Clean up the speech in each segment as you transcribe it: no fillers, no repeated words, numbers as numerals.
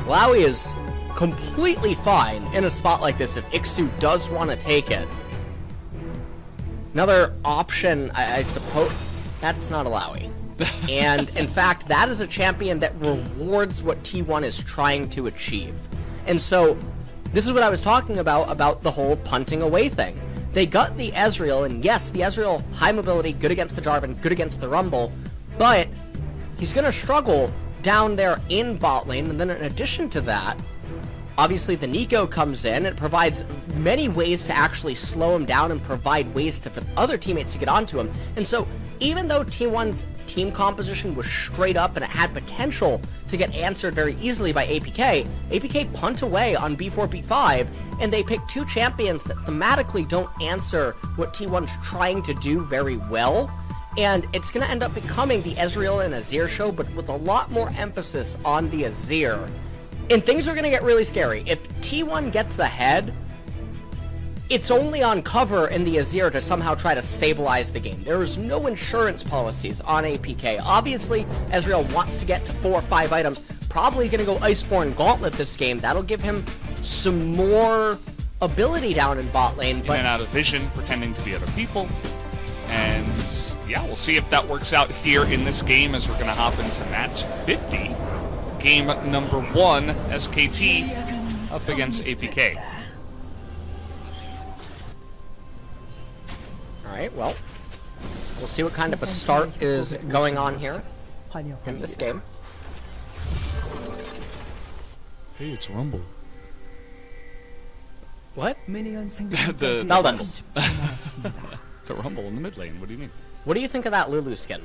Illaoi is completely fine in a spot like this if Ixu does want to take it. Another option, I suppose, that's not Illaoi. And in fact, that is a champion that rewards what T1 is trying to achieve. And so, this is what I was talking about the whole punting away thing. They got the Ezreal, and yes, the Ezreal, high mobility, good against the Jarvan, good against the Rumble, but he's going to struggle down there in bot lane, and then in addition to that, obviously the Nico comes in, it provides many ways to actually slow him down and provide ways for other teammates to get onto him. And so, even though T1's team composition was straight up and it had potential to get answered very easily by APK, APK punt away on B4, B5, and they pick two champions that thematically don't answer what T1's trying to do very well. And it's going to end up becoming the Ezreal and Azir show, but with a lot more emphasis on the Azir. And things are going to get really scary. If T1 gets ahead, it's only on cover in the Azir to somehow try to stabilize the game. There is no insurance policies on APK. Obviously, Ezreal wants to get to 4 or 5 items. Probably going to go Iceborne Gauntlet this game. That'll give him some more ability down in bot lane. But in and out of vision, pretending to be other people. And yeah, we'll see if that works out here in this game as we're going to hop into match 50. Game number 1, SKT up against APK. Alright, well, we'll see what kind of a start is going on here in this game. Hey, it's Rumble. What? the Meldas. The Rumble in the mid lane, what do you mean? What do you think of that Lulu skin?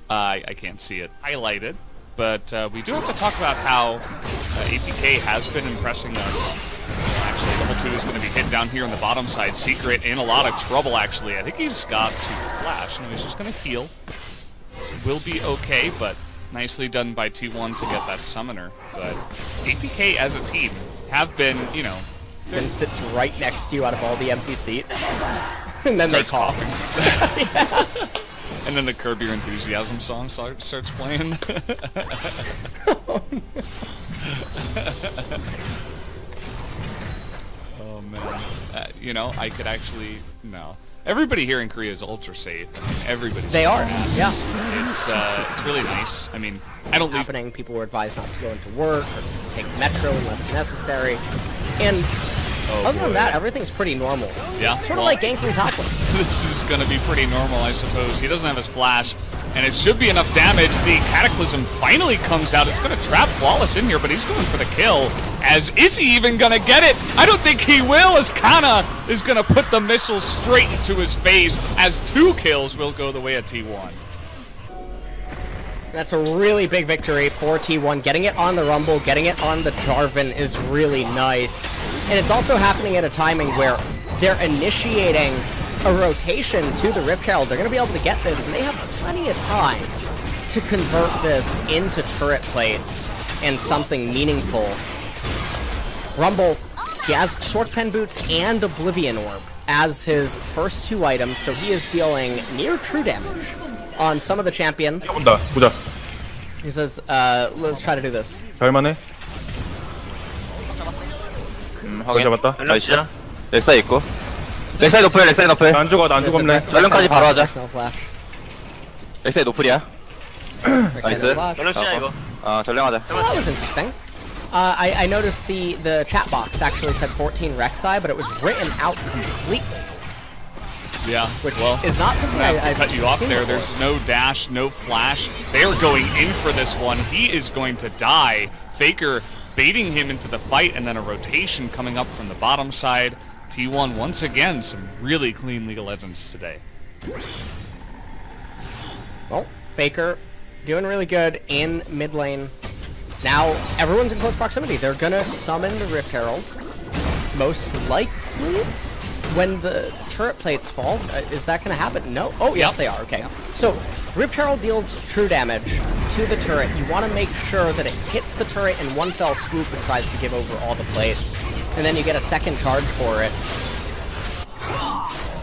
I can't see it highlighted, but we do have to talk about how APK has been impressing us. Actually, level 2 is going to be hit down here on the bottom side. Secret in a lot of trouble, actually. I think he's got to flash, and he's just going to heal. Will be okay, but nicely done by T1 to get that summoner. But APK as a team have been, you know... Sin sits right next to you out of all the empty seats. And then they cough. And then the Curb Your Enthusiasm song starts playing. Oh man, you know, I could actually Everybody here in Korea is ultra safe. I mean, everybody. They are. Yeah. It's really nice. I mean, I don't happening. People were advised not to go into work or take metro unless necessary, and other than that, everything's pretty normal. Yeah. Sort of like ganking top lane. This is going to be pretty normal, I suppose. He doesn't have his flash, and it should be enough damage. The Cataclysm finally comes out. It's going to trap Flawless in here, but he's going for the kill. Is he even going to get it? I don't think he will, as Kana is going to put the missile straight into his face, as 2 kills will go the way of T1. That's a really big victory for T1. Getting it on the Rumble, getting it on the Jarvan is really nice. And it's also happening at a timing where they're initiating a rotation to the Rift Herald. They're going to be able to get this, and they have plenty of time to convert this into turret plates and something meaningful. Rumble, he has Short Pen Boots and Oblivion Orb as his first 2 items, so he is dealing near true damage on some of the champions. 보자. He says, let's try to do this. 잘만해. 확인. 잡았다. 나이스. 렉사이 있고. 렉사이 노플이야, 렉사이 노플. 안 죽어, 안 죽었네. 전령까지 바로 하자. No flash. 렉사이 노플이야. 나이스. 전령치냐 이거? 전령하자. Well, that was interesting. I noticed the chat box actually said 14 Rek'Sai, but it was written out completely. Yeah, Which well, is not something I have to I've cut you off seen there. before. There's no dash, no flash. They're going in for this one. He is going to die. Faker baiting him into the fight, and then a rotation coming up from the bottom side. T1, once again, some really clean League of Legends today. Well, Faker doing really good in mid lane. Now, everyone's in close proximity. They're gonna summon the Rift Herald. Most likely, when the turret plates fall. Is that gonna happen? No? Oh, yes, they are. Okay. So, Rift Herald deals true damage to the turret. You want to make sure that it hits the turret in one fell swoop and tries to give over all the plates. And then you get a second charge for it.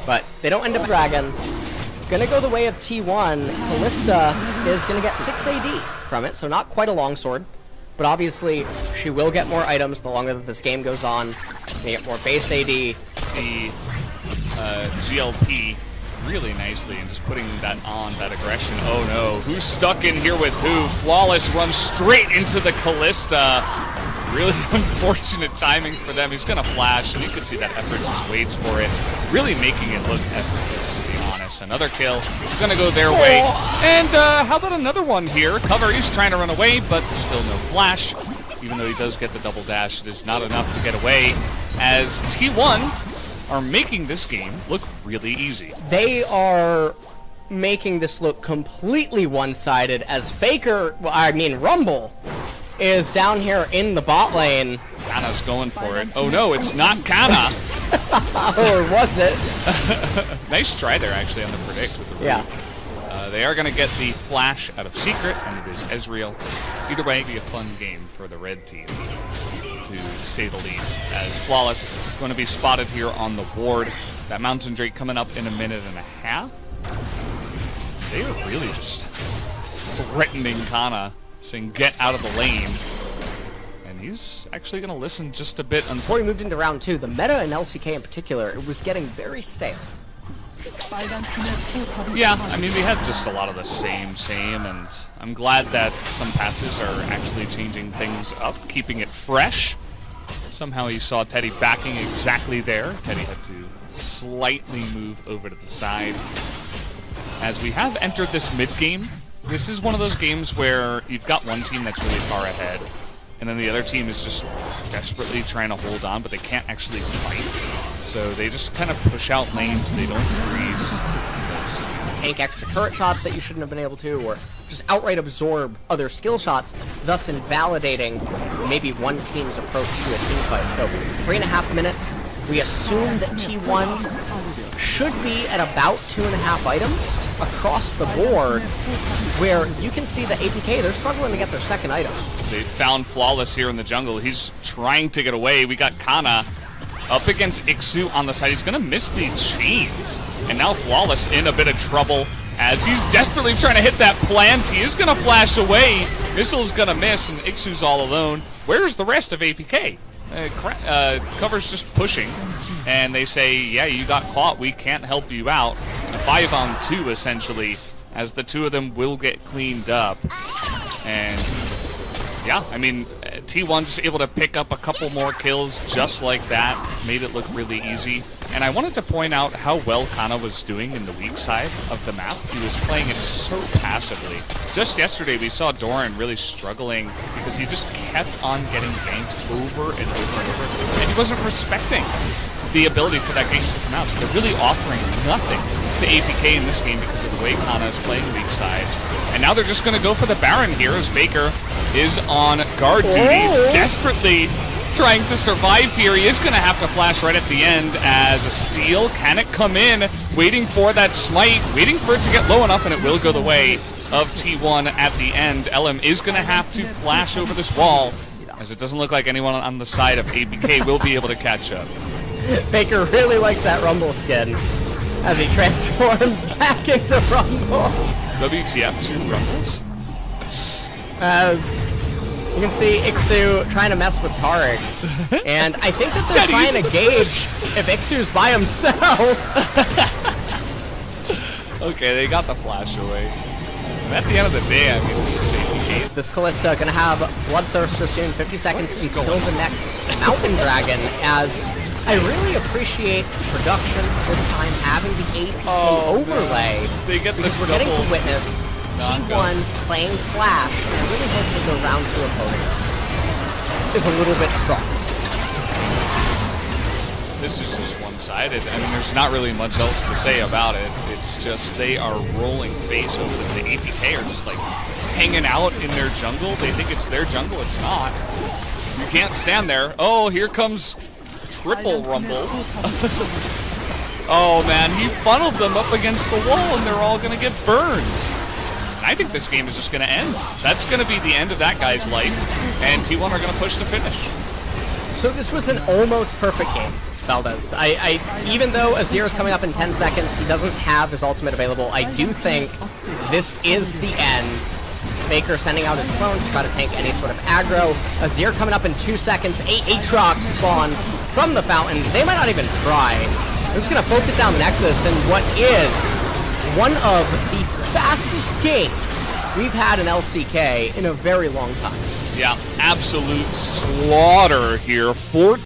But they don't end up Dragon. Gonna go the way of T1. Callista is gonna get 6 AD from it, so not quite a longsword. but obviously she will get more items the longer that this game goes on. They get more base AD. The GLP really nicely and just putting that on, that aggression. Oh no, who's stuck in here with who? Flawless runs straight into the Callista. Really unfortunate timing for them. He's gonna flash, and you can see that effort just waits for it. Really making it look effortless, to be honest. Another kill, gonna go their way. And how about another one here? Cover, he's trying to run away, but still no flash. Even though he does get the double dash, it is not enough to get away, as T1 are making this game look really easy. They are making this look completely one-sided, as Rumble is down here in the bot lane. Kana's going for it. Oh no, it's not Kana. Or was it? Nice try there, actually, on the predict with the root. Yeah. They are going to get the flash out of Secret, and it is Ezreal. Either way, it'll be a fun game for the red team, to say the least, as Flawless going to be spotted here on the ward. That Mountain Drake coming up in a minute and a half. They are really just threatening Kana, saying get out of the lane. And he's actually going to listen just a bit until... Before we moved into round 2, the meta in LCK in particular, it was getting very stale. Yeah, I mean, we had just a lot of the same, and I'm glad that some patches are actually changing things up, keeping it fresh. Somehow you saw Teddy backing exactly there. Teddy had to slightly move over to the side. As we have entered this mid-game, this is one of those games where you've got one team that's really far ahead, and then the other team is just desperately trying to hold on, but they can't actually fight. So they just kind of push out lanes, they don't freeze. Tank extra turret shots that you shouldn't have been able to, or just outright absorb other skill shots, thus invalidating maybe one team's approach to a team fight. So 3.5 minutes, we assume that T1 should be at about 2.5 items across the board, where you can see the APK, they're struggling to get their second item. They found Flawless here in the jungle. He's trying to get away. We got Kana up against Ixu on the side. He's going to miss the chains. And now Flawless in a bit of trouble as he's desperately trying to hit that plant. He is going to flash away. Missile's going to miss, and Ixu's all alone. Where's the rest of APK? Cover's just pushing, and they say, yeah, you got caught. We can't help you out. A 5-on-2, essentially, as the two of them will get cleaned up. And yeah, I mean, T1 just able to pick up a couple more kills just like that. Made it look really easy. And I wanted to point out how well Kana was doing in the weak side of the map. He was playing it so passively. Just yesterday, we saw Doran really struggling because he just kept on getting ganked over and over and over. And he wasn't respecting the ability for that ganks to come out. So they're really offering nothing to APK in this game because of the way Kana is playing weak side. And now they're just going to go for the Baron here as Faker is on guard duties, desperately trying to survive here. He is going to have to flash right at the end as a steal. Can it come in? Waiting for that smite, waiting for it to get low enough, and it will go the way of T1 at the end. LM is going to have to flash over this wall, as it doesn't look like anyone on the side of APK will be able to catch up. Baker really likes that Rumble skin as he transforms back into Rumble. WTF, 2 Rumbles? As you can see Ixu trying to mess with Tarek. And I think that they're trying to gauge if Ixu's by himself. Okay, they got the flash away. And at the end of the day, I mean, this is APK. This Callista gonna have Bloodthirster soon, 50 seconds until the next Mountain Dragon, as I really appreciate production this time having the APK overlay. They get because we're getting to witness T1 playing Flash, and I really hope that the round 2 opponent is a little bit strong. This is just one-sided. I mean, there's not really much else to say about it. It's just they are rolling face over them. The APK are just like hanging out in their jungle. They think it's their jungle. It's not. You can't stand there. Oh, here comes triple Rumble. Oh man, he funneled them up against the wall and they're all gonna get burned. And I think this game is just gonna end. That's gonna be the end of that guy's life, and T1 are gonna push to finish. So this was an almost perfect game, Valdez. Even though Azir is coming up in 10 seconds, he doesn't have his ultimate available, I do think this is the end Faker sending out his clone to try to tank any sort of aggro. Azir coming up in 2 seconds. 8 Aatrox spawn from the fountain. They might not even try. They're just going to focus down Nexus in what is one of the fastest games we've had in LCK in a very long time. Yeah, absolute slaughter here. 14